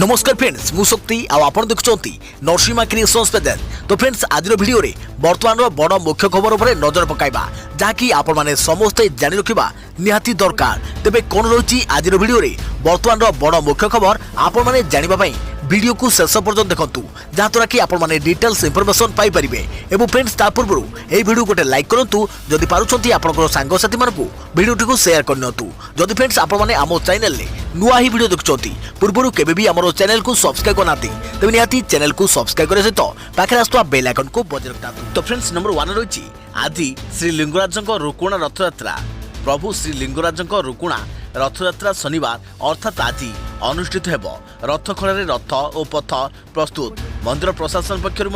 नमस्कार फ्रेंड्स मु शक्ति आपण देखुंत नरसिंहा क्रिएशंस पेज। तो फ्रेंड्स आज वीडियो रे वर्तमान बड़ मुख्य खबर उपर नजर पकाइबा जहाँकि आपण माने समस्ते जानि रखिबा निहाती दरकार। तेबे कोन रहुची आज वीडियो रे वर्तमान बड़ मुख्य खबर आपण माने जानिबा पई वीडियो को शेष पर्यंत देखंतु जहाँद्वारा कि आपण माने डिटेल्स इनफॉरमेशन पाई परिबे। एवं फ्रेंड्स ता पूर्व ए वीडियो गोटे लाइक करंतु जदि पारुछंती आपनकर सांग साथी मानकु वीडियो को शेयर करनियंतु। जदि फ्रेंड्स आपण माने आमो चैनल ले नुआ ही वीडियो देखुछंती पूर्वरु केबे भी हमरो चैनल को सब्सक्राइब करनाती तेबे निहाती चैनल को सब्सक्राइब करे सहित पाखरे आस्तुवा बेल आइकन को बजाय रखतातु। तो फ्रेंड्स नंबर 1 रहिछि आज श्री लिंगराजଙ୍କ रुकुणा रथयात्रा। प्रभु श्री लिंगराजଙ୍କ रुकुणा रथयात्रा शनिवार अर्थात आज अनुष्ठित हेब। रथखड़े रथ और पथ प्रस्तुत मंदिर प्रशासन पक्षर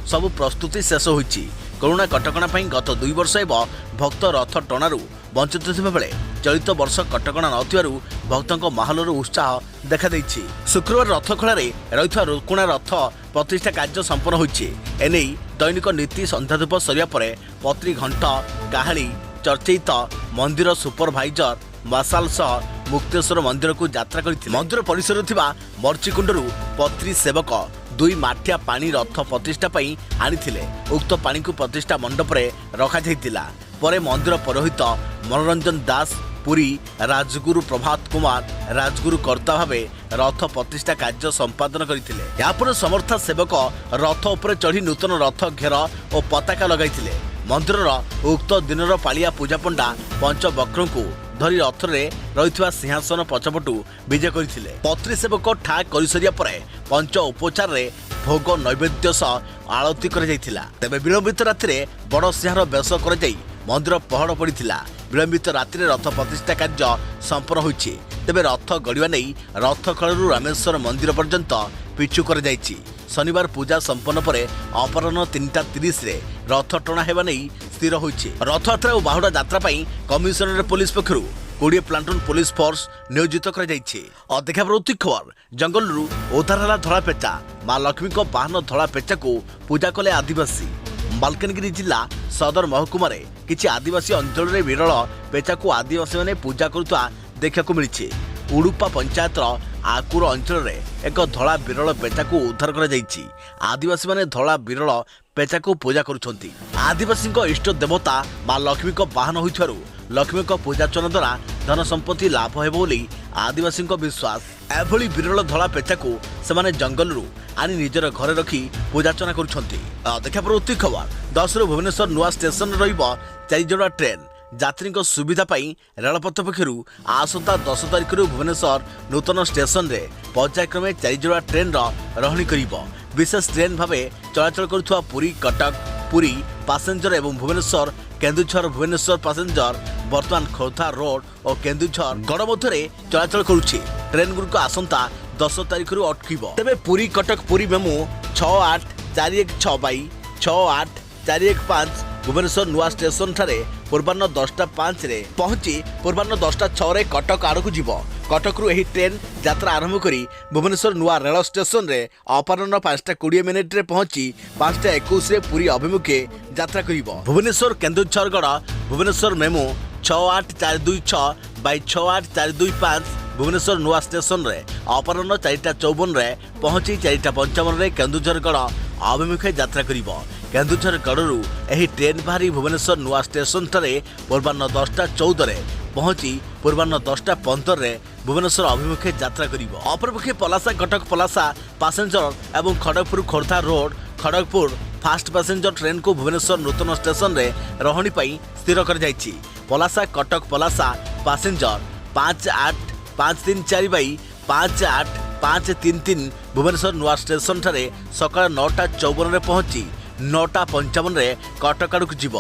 सबु प्रस्तुति शेष होईछि। कोरोना कटकणा गत 2 वर्ष भक्त रथ टणारू वंचित थिबा बेले चलित वर्ष कटकणा नथिबारु भक्तों माहौल उत्साह देखा देइछि। शुक्रवार रथखड़ा रही रुकुणा रथ प्रतिष्ठा कार्य संपन्न होईछि। एने दैनिक नीति संध्याधूप सरिया परे पत्री घंट काहाली चर्चित मंदिर सुपरभाइजर मसाल सह मुक्तेश्वर मंदिर को यात्रा करथिले। मंदिर परिसर थिबा मर्चिकुंडरू पत्री सेवक 2 माठिया पानी रथ प्रतिष्ठा पई आनिथिले। उक्त पानी को प्रतिष्ठा मंडप रे रखा जाइतिला। परे मंदिर पुरोहित मनोरंजन दास पुरी राजगुरु प्रभात कुमार राजगुरु कर्ता भावे रथ प्रतिष्ठा कार्य संपादन करथिले। यापर समर्थ सेवक रथ उपरे चढ़ी नूतन रथ घेर और पताका लगाइथिले। मंदिर उक्त दिनर पालिया पूजा पंडा पंचवक्र को धरी रथ रे रही सिंहासन पछपटू विजय करथिले। पत्री सेवक ठा करिसरिया परे पंच उपचार रे भोग नैवेद्य सह आरती कर जाइथिला। तेबे विलंबित राति रे बड़ सिंहार बेश कर जाई मंदिर पहड़ पड़िथिला। विलंबित राति रे रथ प्रतिष्ठा कार्य संपन्न होईछि। तेबे रथ गड़िवा नहीं रथ खड़ू रामेश्वर मंदिर पर्यंत पिछु कर जाइछि। शनिवार पूजा संपन्न पर अपराह्न 3:30 रे रथ टणा हेबा नहीं स्थिर होईछि। रथयात्रा और बाहुड़ा यात्रा पई कमिशनरेट पुलिस पक्षरु 20 प्लाटून पुलिस फोर्स नियोजित कर जाइछि। और देखा प्रवृत्ति खबर जंगलरू उद्धार हला धड़ा पेचा। मां लक्ष्मी को बाहन धड़ा पेचा को पूजा कले आदिवासी। मालकानगिरी जिला सदर महकुमा रे किछि आदिवासी अंचल रे विरल पेचा को आदिवासी माने पूजा करता देखा को मिलिछि। उडुपा पंचायत आकुर अंचल रे एक धड़ा विरल पेचा को उद्धार कर जाइछि। आदिवासी माने धड़ा विरल पेचा को पूजा करुछंती। आदिवासी इष्ट देवता मां लक्ष्मी को बाहन होइथारु लक्ष्मी को पूजार्चना द्वारा धन संपत्ति लाभ हेबो बोली आदिवासी विश्वास। एभली विरल धड़ा पेचा को सेमाने जंगलरू आनी निजर घरे रखी पूजार्चना करुछंती। देखा प्रवृत्ति खबर 10 रु भुवनेश्वर नुआ स्टेशन रहिबो 4 जोड़ा ट्रेन। यात्री सुविधा पाई रेलपथ पक्षर आसंता 10 तारिख भुवनेश्वर नूतन स्टेशन रे पर्यायक्रमे 4 जोड़ा ट्रेन रही कर विशेष ट्रेन भावे चलाचल करुवा पुरी कटक पुरी पैसेंजर एवं भुवनेश्वर केन्दुझर भुवनेश्वर पैसेंजर बर्तमान खोर्धा रोड और केन्दुझर गड़ मध्य चलाचल करुछि। ट्रेन गुड़िक आसंता 10 तारिख अटकिब। तेबे पुरी कटक पुरी मेमू 68416 बाई 68415 भुवनेश्वर नुआ स्टेशन ठारे पूर्वाह्न 10:05 रे पहुंची पूर्वाह्न 10:06 रे कटक आड़कू जीव। कटक रु एही ट्रेन यात्रा आरंभ करी भुवनेश्वर नुआ रेल स्टेशन रे अपराह्न 5:20 मिनिट रे पहुंची 5:21 रे पुरी अभिमुखे यात्रा करिवो। भुवनेश्वर केन्दुझरगढ़ भुवनेश्वर मेमू 68426 बाई 68425 भुवनेश्वर नुआ स्टेशन रे अपराह्न 4:54 रे पहुंची 4:55 रे केन्दुझरगढ़ अभिमुखे यात्रा करिवो। केन्दुझरगढ़ एही ट्रेन बाहरी भुवनेश्वर नुआ स्टेशन ठारे पूर्वाह्न 10:14 रे पहुंची पूर्वाह्न 10:15 रे भुवनेश्वर अभिमुखे यात्रा करिवो। अपरपक्षे पलासा कटक पलासा पैसेंजर एवं Kharagpur Khordha road Kharagpur fast passenger train को भुवनेश्वर नूतन स्टेशन रे रहणी पाई स्थिर कर जाइछि। पलासा कटक पलासा पैसेंजर 58534 बाई 58533 भुवनेश्वर नुआ स्टेशन ठारे सकाळ 9:54 रे पहुंची 9:55 रे कटक आड़क जीव।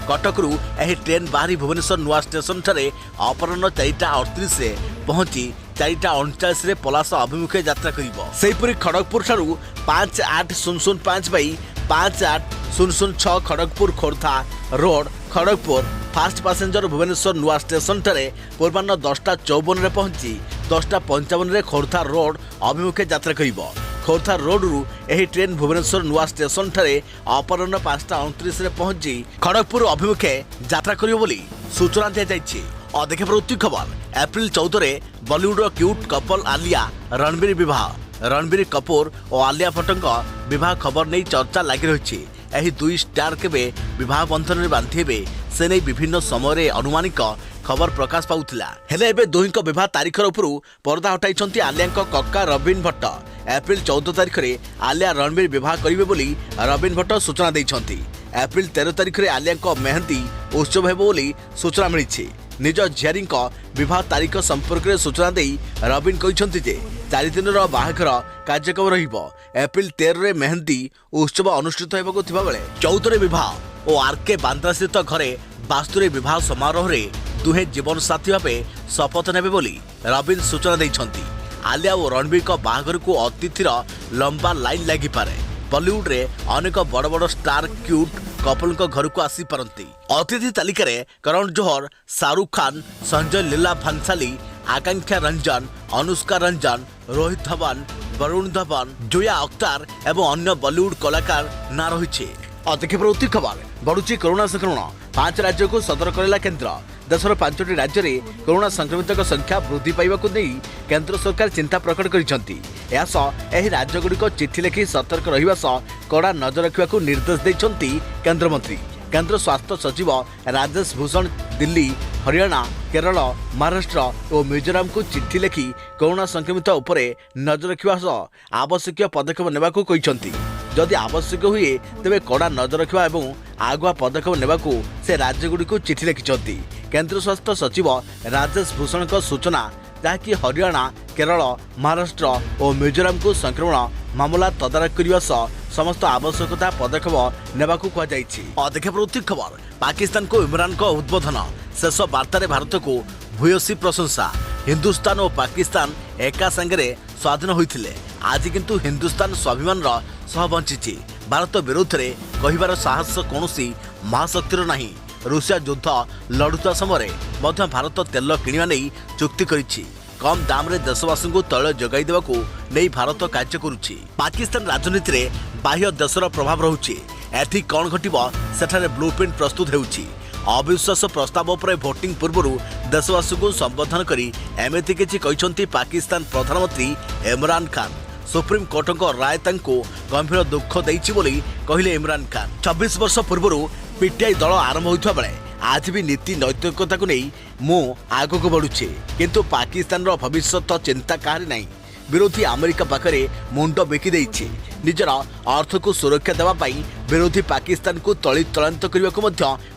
कटकरू एही ट्रेन बाहरी भुवनेश्वर नुआ स्टेशन ठारे अपराह्न 4:38 रे पहुंची 4:39 रे पलासा अभिमुखे यात्रा करिवो। सेहिपरि खड़गपुर ठारू 58005 by 58006 Kharagpur Khordha road Kharagpur fast passenger Bhubaneswar नुआ स्टेशन ठारे पूर्वाह्न 10:54 रे पहुंची 10:55 रे खोर्धा रोड अभिमुखे यात्रा करिवो। खोर्धा रोड रु एही ट्रेन भुवनेश्वर नुआ स्टेशन ठारे अपराह्न 5:29 रे पहुंची खड़गपुर अभिमुखे यात्रा करिवो बोली सूचना दिया जाइछि। और देखे प्रवृत्ति खबर एप्रिल 14 रे बॉलीवुड क्यूट कपल आलिया रणबीर विवाह रणबीर कपूर और आलिया भट्टଙ୍କ विवाह खबर नहीं चर्चा लगी रही। एही दुई स्टार केबे विवाह बंधन में बांधि हेबे से नहीं विभिन्न समय अनुमानिक खबर प्रकाश पाउथिला। हेले एबे दुहींक विवाह तारीखर उपरु पर्दा हटाइछंती आलियाଙ୍କ कक्का रवीन भट्ट। एप्रिल 14 तारिख रे आलिया रणबीर विवाह करिवे बोली रवीन भट्ट सूचना दैछंती। एप्रिल 13 तारिख रे आलियाଙ୍କ मेहंदी उत्सव हेबो बोली सूचना मिलिछि। निज झियारीଙ୍କ विवाह तारीख संपर्क में सूचना दे रवीन कहते जे 4 दिन बाहाघर कार्यक्रम रहिबो। एप्रिल 13 रे मेहंदी उत्सव अनुष्ठित होबाकु थिबा बेले 14 रे विवाह और आरके बांद्रा स्थित घरे वास्तुरे विवाह समारोह रे दुहे जीवन साथी भावे शपथ नेबे बोली रवीन सूचना दैछंती। आलिया और रणबीर को बाहाघर को अतिथिर लंबा लाइन लगी पारे। बॉलीवुड रे अनेक बड़ बड़ स्टार क्यूट कपल घर को आसी पारती। अतिथि तालिका रे करण जोहर, शाहरुख खान, संजय लीला भंसाली, आकांक्षा रंजन, अनुष्का रंजन, रोहित धवन, वरुण धवन, जोया अख्तर एवं अन्य बॉलीवुड कलाकार ना रही। अधिक प्रवृत्ति खबर बढ़ुची कोरोना संक्रमण 5 राज्य को सतर्क करेला केन्द्र। देशर 5टी राज्य में कोरोना संक्रमित संख्या वृद्धि पाइबाकु नहीं केंद्र सरकार चिंता प्रकट करिसेंती। एही राज्यगुड़िक चिठी लिखि सतर्क रहिबा सह कड़ा नजर रखिबाकु निर्देश दैछंती केंद्र मंत्री। केंद्र स्वास्थ्य सचिव राजेश भूषण दिल्ली, हरियाणा, केरल, महाराष्ट्र और मिजोराम को चिठी लिखि कोरोना संक्रमित उपरे नजर रखिबा सह आवश्यक पदक्षेप नेबाकु कहिसेंती। जदि आवश्यक हुए तेबे कड़ा नजर रखिबा एवं आगुआ पदक्षेप नेबाकु से राज्यगुड़िक चिठी लिखिसेंती। केंद्र स्वास्थ्य सचिव राजेश भूषण का सूचना जहाँकि हरियाणा, केरल, महाराष्ट्र और मिजोराम को संक्रमण मामला तदारख करने सह समस्त आवश्यकता पदक्षेप नेबाकू कहुଯାଇଛି। अधिक प्रवृत्ति खबर पाकिस्तान को इमरान को उद्बोधन शेष वार्ता भारत को भूयसी प्रशंसा। हिंदुस्तान और पाकिस्तान एका संगे स्वाधीन होते आज किंतु हिंदुस्तान स्वाभिमान सह बंची। भारत विरोध में कहिबार साहस कौनसी महाशक्तिर नहीं। रूसिया युद्ध लड़ुता समय भारत तेल किणवा नहीं चुक्ति करिछि। कम दाम रे देशवासी को तैल जगाई देवाकू नहीं भारत कार्य करुछि। पाकिस्तान राजनीति रे बाह्य देशर प्रभाव रहुछि। एथि कौन घटिबो सेठारे ब्लूप्रिंट प्रस्तुत हेउछि। अविश्वास प्रस्ताव पर भोटिंग पूर्व देशवासी को संबोधन करी एमती किछि कहिसंती पाकिस्तान प्रधानमंत्री इमरान खान। सुप्रीम कोर्ट राय गंभीर दुख देइछि बोली कहिले इमरान खान। 26 वर्ष पूर्व पीटीआई दल आरंभ होइथबा बेले आज भी नीति नैतिकता को नहीं मु आगक बढ़ुछे किंतु पाकिस्तान भविष्य चिंता कहारी नहीं। विरोधी अमेरिका पाखरे मुंड बेकी देइछि। निजर अर्थ को सुरक्षा देवा पाई विरोधी पाकिस्तान को तली तलांत करने को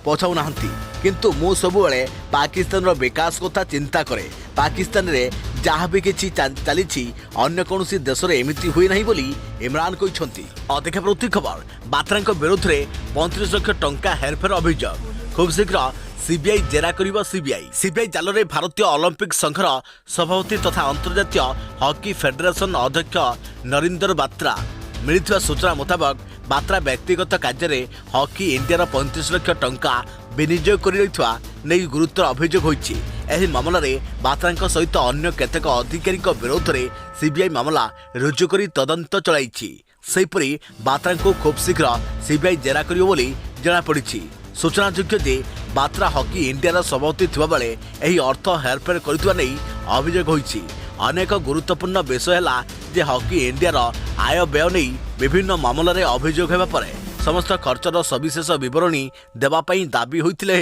पछाऊ नाहंती किंतु मु सबु बेले पाकिस्तान रो विकास कथा चिंता करे। पाकिस्तान रे जहाँ भी किछि चली अन्य कौनसी देश में एमती हुए नहीं बोली इमरान कहते। अधिक प्रवृत्ति खबर बात्रा विरोध में 35 लाख टंका हेरफेर अभियोग खूब शीघ्र सीबीआई जेरा करिबो। सीबीआई जाल में भारतीय ओलंपिक संघर सभापति तथा अंतर्जातीय हॉकी फेडरेशन अध्यक्ष नरेंद्र बात्रा मिलिଥିବା सूचना मुताबक बात्रा व्यक्तिगत कार्य हॉकी इंडिया 35 लाख टंका विनियोग कर नहीं गुरुतर अभियोग होइछि। एही मामला रे बात्रा सहित अन्य केतेक अधिकारी विरोध में सीबीआई मामला रुजु करी तदंत चलाइछि। सेहिपरि बात्रा को खूब शीघ्र सीबीआई जेरा करिबो बोली जଣା पड़िछि। सूचनायोग्य जे बात्रा हॉकी इंडिया सभापति थिबा बेले एही अर्थ हेरफेर करथिबा नै अभियोग होइछि। अनेक गुरुत्वपूर्ण विषय है जे हॉकी इंडिया आय व्यय नहीं विभिन्न मामला रे अभियोग हेबा परे समस्त खर्चर सविशेष विवरणी देवाई दाबी होइतिले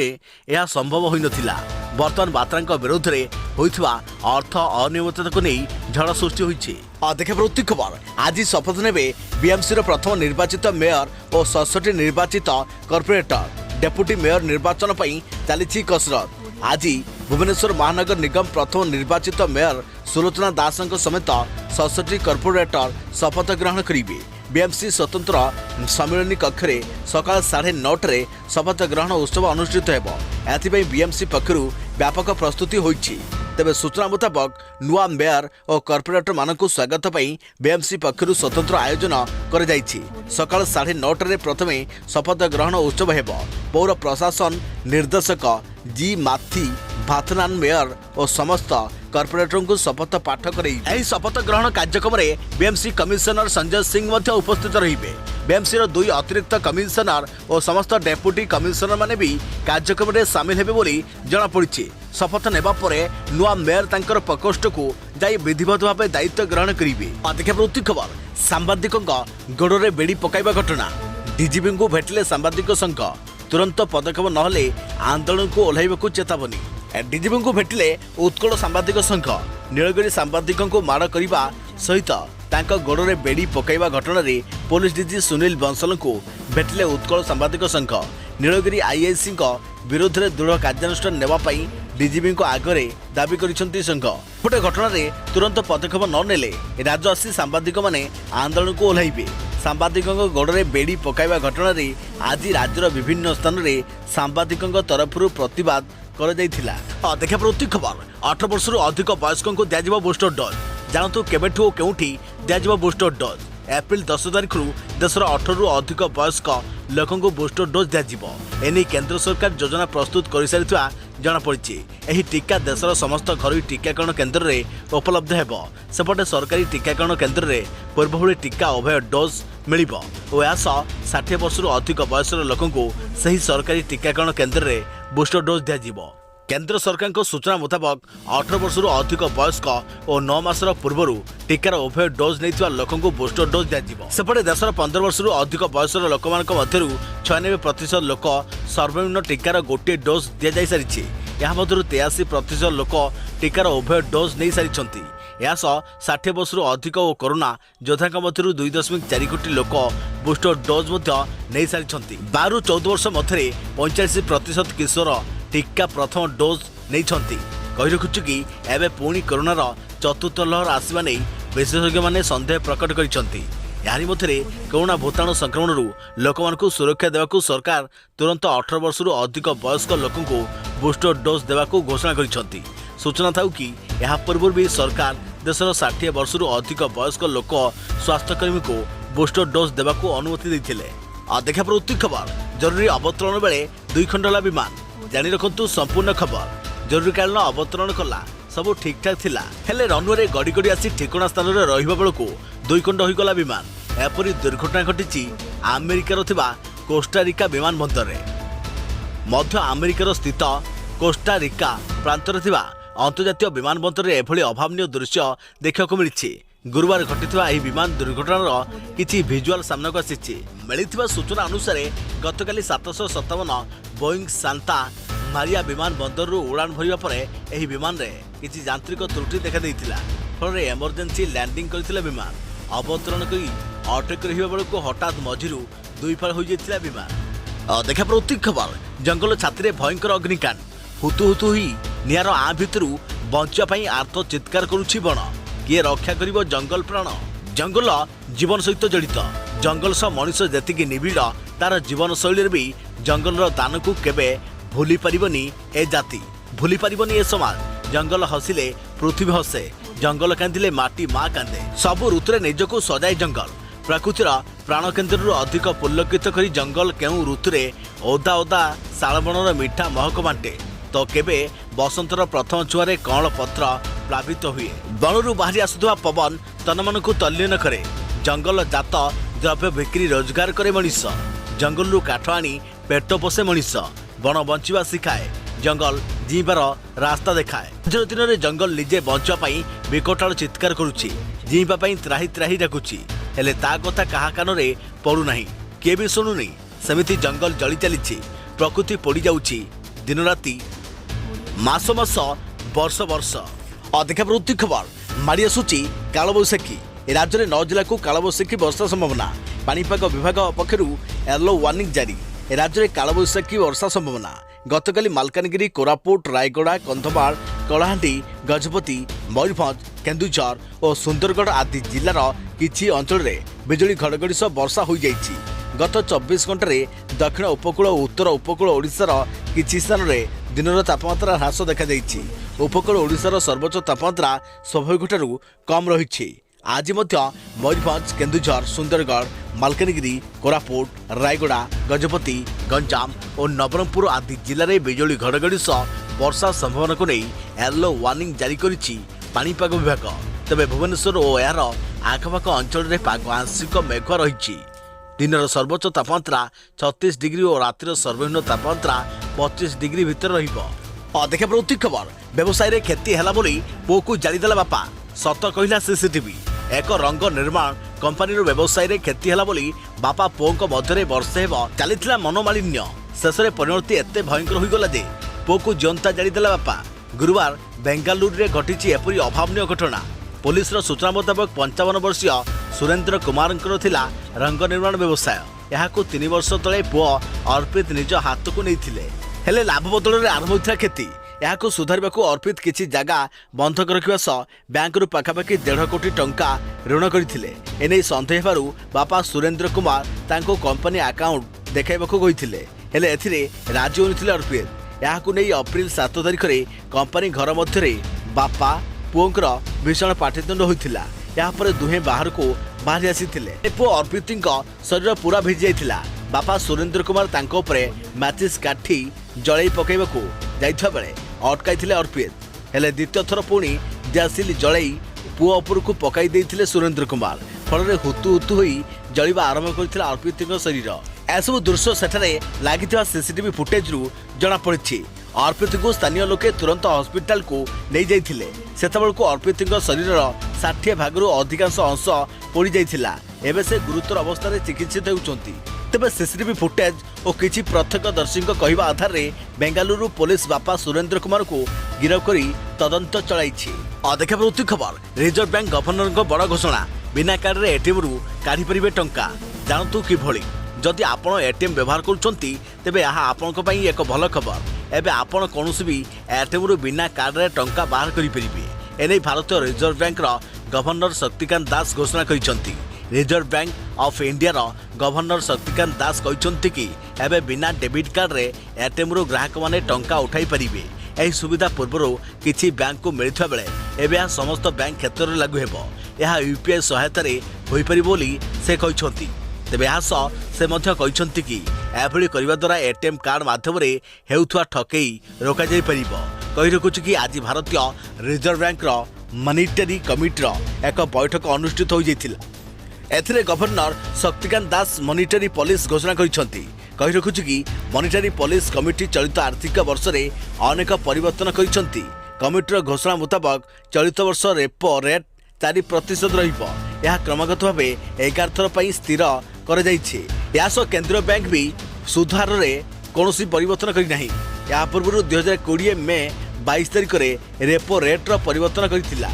यह संभव होई नथिला। वर्तमान बात्रा विरोध में होइथिबा अर्थ अनियमितता को नहीं झड़ सृष्टि होइछि। अधिक प्रवृत्ति खबर आज शपथ नेबे बीएमसी प्रथम निर्वाचित मेयर और 67 निर्वाचित कॉर्पोरेटर। डेप्यूटी मेयर निर्वाचन पर चली कसरत। आज भुवनेश्वर महानगर निगम प्रथम निर्वाचित मेयर सुलोचना दास समेत 67 कॉर्पोरेटर शपथ ग्रहण करेंगे। बीएमसी स्वतंत्र सम्मिलनी कक्ष सकाल 9:30 शपथ ग्रहण उत्सव अनुष्ठित होगा। बीएमसी पक्षर व्यापक प्रस्तुति होइछि। तेबे सूचना मुताबक नुआ मेयर और कॉर्पोरेटर मानक स्वागत बीएमसी पक्षर स्वतंत्र आयोजन कर सकाल 9:30 प्रथमे शपथ ग्रहण उत्सव हेबो। पौर प्रशासन निर्देशक जी माथी भाथनान मेयर और समस्त कॉर्पोरेटर को शपथ पाठ कर शपथ ग्रहण कार्यक्रम में बीएमसी कमिशनर संजय सिंह उपस्थित रहिबे। बीएमसी दुई अतिरिक्त कमिशनर और समस्त डेप्यूटी कमिशनर माने भी कार्यक्रम में सामिल हेबे बोली जना पड़ी। शपथ नेबा परे नुआ मेयर तांकर प्रकोष्ठ को जाई विधिवत भाव दायित्व ग्रहण करेंगे। अधिक खबर सांबादिकों गोड़े बेड़ी पकाइबा घटना। डीजीपी को भेटिले सांबादिक संघ तुरंत पदक्षेप नहले आंदोलन को ओह्लैबा चेतावनी। डीजीपी को भेटिले उत्कल सांबादिक संघ नीलगिरी सांबादिकों को माड़ करने सहित तांका गोड़े बेड़ी पकाइबा घटना रे पुलिस डीजी सुनील बंसल को भेटिले उत्कल सांबादिक संघ नीलगिरी आईआईसी विरोध में दृढ़ कार्यानुष्ठान नेवाई डीजीपी आगे दाबी करिसेंती संघ। गोटे घटना रे तुरंत पदक्षेप न नेले राजआसी सांबादिक माने आंदोलन को ओह्लैबे। सांबादिकों गोड़े बेड़ी पकाइबा घटना रे आज राज्यर विभिन्न स्थान में सांबादिकों तरफ प्रतिवाद कर खबर 18 वर्ष अधिक वयस्कों को दिया बूस्टर डोज। जानतु केबेठू और केउठी दिया बूस्टर डोज। एप्रिल 10 तारिख देशर 18 रु अधिक वयस्क लोकों को बूस्टर डोज दिया एने केंद्र सरकार योजना प्रस्तुत कर सारी जनापड़ी। यह टीका देशर समस्त घरोई टीकाकरण केन्द्र में उपलब्ध हेबो। सेपटे सरकारी टीकाकरण केन्द्र में पूर्व टीका उभय डोज मिल और यह 60 वर्ष अधिक वयसर लोकों को सही सरकारी टीकाकरण केन्द्र में बूस्टर डोज दिया। केंद्र सरकार को सूचना मुताबक 18 वर्ष अधिक वयस्क और 9 मासर पूर्व टीकार उभय डोज नहीं लोकों को बूस्टर डोज दिया। सेपटे देशर 15 वर्ष अधिक वयसर लोक 96% लोक सर्वनिम्न टीकार गोटे डोज दि जा सारी। यह 83% लोक टीकार उभय डोज नहीं सारी। यह 60 वर्ष अधिक और कोरोना योद्धा मध्य 2.4 कोटी लोक बूस्टर डोज नहीं सारी। 12 ରୁ 14 वर्ष मध्य 85% किशोर टीका प्रथम डोज नहीं कही रखुचु कि एवं पुणी कोरोनार चतुर्थ लहर आसवा नहीं विशेषज्ञ मैंने सन्देह प्रकट करछंती। यानी मध्य कोरोना भूताणु संक्रमण लोक सुरक्षा देवाकू सरकार तुरंत 18 वर्ष अधिक वयस्क लोकों को बूस्टर डोज देवाकू घोषणा करछंती। सूचना था कि यह पूर्व भी सरकार देशर 60 वर्ष अधिक वयस्क लोक स्वास्थ्यकर्मी को बूस्टर डोज देवाकू अनुमति देते। देखा प्रवृत्ति खबर जरूरी अवतरण बेले 2 खंडला विमान जानी रखु संपूर्ण खबर। जरूरीकालीन अवतरण कला सब ठीक ठाक थिला हेले रनवे गड़ी गड़ी आसी ठिकणा स्थान में रहिबा बेलकू 2 खंड होइगला विमान। एपरी दुर्घटना घटी अमेरिकार थिबा कोस्टारिका विमान बंदर रे। मध्य अमेरिकार स्थित कोस्टारिका प्रांतर थिबा अंतर्जातीय विमान बंदर रे एभली अभावनीय दृश्य देखा मिली। गुरुवार घटिथिबा एही विमान दुर्घटनार किछि विजुअल सामना को आसीछि। मिलिथिबा सूचना अनुसार गतकाली 757 बोइंग सांता मारिया विमान बंदर उड़ान भरिबा परे एही विमान रे किछि यांत्रिक त्रुटि देखा देइथिला। फल एमरजेंसी लैंडिंग करथिला विमान। अवतरण करी अटक रहिबा बेलकू हठात मझिरु 2 फाल हो जाइथिला विमान। देखा प्रवृत्ति खबर जंगल छाती भयंकर अग्निकांड। हुतु हुतु हुई निआर आ भितरु बंचा पई आर्त चित्कार करुछि बण। किए रक्षा करिबो जंगल प्राण। जंगल जीवन सहित जड़ित। जंगल सह मनुष्य जेतिकी निबिड़ तार जीवन शैली भी जंगल दान को केबे भूली पारिबनी ए जाति भूली पारिबनी ए समाज। जंगल हसिले पृथ्वी हसे जंगल कांदिले माटी माँ कांदे। सबु ऋतुरे निजको सजाए जंगल। प्रकृतिर प्राण केन्द्र अधिक पुलकित करी जंगल केउ ऋतुरे ओदा ओदा शालबणर मीठा महक बांटे तो केबे बसंतर प्रथम छुआरे कअंल पत्र प्लावित हुए। बनरू बाहरी आसुवा पवन तन को तल्लीन करे। जंगल जात द्रव्य बिक्री रोजगार करे मनीष। जंगल काठ आनी पेट पोषे मनीष। बण बंचिबा शिखाए। जंगल जीवार रास्ता देखाए। आज दिन में जंगल निजे बंचापी विकटाल चित्कार करुच्ची। जीवा त्राही त्राही डाकुची हेले ता कथा कहा कान रे पड़ूना किए भी शुणुनी। सेमिति जंगल जली चली प्रकृति पोड़ी जाउची दिन राति मास मास वर्ष वर्ष। अधिक प्रवृत्ति खबर माड़ी आसुची कालबैशाखी। राज्य में 9 जिला को कालबैशाखी वर्षा संभावना। पाणीपाग विभाग पक्षर येलो वार्निंग जारी। राज्य में कालबैशाखी वर्षा संभावना। गतकाली मालकानगिरी कोरापुट रायगड़ा कंधमाल कलाहांडी गजपति मयूरभंज केन्दुझर और सुंदरगढ़ आदि जिलार किछि अंचल रे बिजुली घड़घड़ी सह वर्षा हो जाइछि। गत 24 घंटे दक्षिण उपकूल और उत्तर उपकूल ओडिशार किछि स्थान में दिन तापमात्रा ह्रास देखा देइछि। उपकूल ओडिशार सर्वोच्च तापमात्रा स्वाभाविकठारु कम रही। आज मयूरभंज केन्दुझर सुंदरगढ़ मालकानगिरी कोरापुट रायगड़ा गजपति गंजाम और नवरंगपुर आदि जिले में बिजुली घड़घड़ी सह वर्षा संभावना को नहीं येलो वार्निंग जारी करिछि पाणीपाग विभाग। तेबे भुवनेश्वर और यार आखपाख अंचल में पाग आंशिक मेघुआ रही। दिनर सर्वोच्च तापमात्रा 36 डिग्री और रातिर सर्वनिम्न तापमात्रा 25 डिग्री भितर देखा प्रवृत्ति खबर व्यवसाय रे क्षति है पुओ को जालीदेला बापा सत कहला सीसीटीवी एक रंग निर्माण कंपानी व्यवसाय रे क्षति है बापा पुओं मध्य वर्षे चली मनोमालिन्य शेष में परिणति एत भयंकर होगला जे पुओ को जिंता जालीदेला बापा गुरुवार बेंगालुरु रे घटी एपरी अभावनीय घटना। पुलिस सूचना मुताबक 55 वर्षीय सुरेंद्र कुमार रंग निर्माण व्यवसाय यह 3 वर्ष तले पुओ अर्पित निज हाथ को नहीं हेले लाभ बदल में आरंभ होता क्षति यह सुधारवा अर्पित किसी जगह बंधक रखा सह बैंक पाखापाखि 1.5 कोटी टंका ऋण करते एने सन्देह हेबारु बापा सुरेंद्र कुमार तांको कंपनी अकाउंट देखाइबाकू कहिथिले हेले एथिरे राजी होइथिले अर्पित यह नहीं अप्रैल 7 तारिख में कंपनी घर मध्य बापा पुओंकर भीषण पाटितुंड होइथिला यापर दुहे बाहर को बाहरी आसीथिले पुओ अर्पित शरीर पूरा भिजी जाइथिला बापा सुरेंद्र कुमार तांको उपरे मैचिस काठी जळै पकाइबाकू जाइथिबा बेले अटकाइथिले अर्पित हेले द्वितीय थर पुणी दियासिल जळै पुओ उपरकू पकाई देइथिले सुरेंद्र कुमार फल हुतु हुतु होई जळिबा आरंभ करथिला अर्पित शरीर एसबू दृश्य सेठारे लागिथिबा सीसीटीवी फुटेज रु जणा पड़िछि अर्पित को स्थानीय लोके तुरंत हॉस्पिटल को नहीं जाइथिले सेतबेल को अर्पित शरीर 60 भागरु अधिकांश अंश पोड़ी जाइथिला एबे से गुरुतर अवस्था रे चिकित्सित होउचंती तेबे सीसीटीवी फुटेज और किछि प्रत्यक्षदर्शी कहवा आधार रे बेंगालुरु पुलिस बापा सुरेंद्र कुमार को गिरफ्त करी तदंत चलाइछि। देखा प्रवृत्ति खबर रिजर्व बैंक गवर्नर बड़ घोषणा बिना कार्ड रे एटीएम रु काढी परिबे टंका जानतु किभଳି जदि आपण एटीएम व्यवहार करूछंती तेबे यह आपनक पई एक भल खबर एबे आपण कोनोसी भी एटीएम रु बिना कार्ड रे टंका बाहर करि परिबे एनै भारतीय रिजर्व बैंक रो गवर्नर शक्तिकांत दास घोषणा करिसंती। रिजर्व बैंक ऑफ इंडिया रो गवर्नर शक्तिकांत दास कहिसंती कि एबे बिना डेबिट कार्ड रे एटीएम रु ग्राहक माने टंका उठाई परिबे एही सुविधा पूर्व किछि बैंक को मिलथिबा बेले एबे समस्त बैंक क्षेत्र में लागू हेबो यह यूपीआई सहायता रे होई परिबो बोली से कहिसंती तेबे यहाँ से कहते कि एभली करने द्वारा एटीएम कार्ड माध्यम हेउथुआ ठकई रोक कही रखुछु कि आज भारतीय रिजर्व बैंक मॉनिटरी कमिटीर एक बैठक अनुष्ठित हो जाता गवर्नर शक्तिकांत दास मॉनिटरी पॉलिसी घोषणा कही रखुछु कि मॉनिटरी पॉलिसी कमिटी चलित आर्थिक वर्ष में अनेक परिवर्तन करिसंती कमिटीर घोषणा मुताबक चलित वर्ष रेपो रेट 4% रहिबो यह क्रमागत भाव 11 थर पर स्थिर कर केंद्रीय बैंक भी सुधार रे कौनसी परिवर्तन करी या पूर्व 2020 मे 22 तारिख में रेपो रेट्र परिवर्तन करथिला।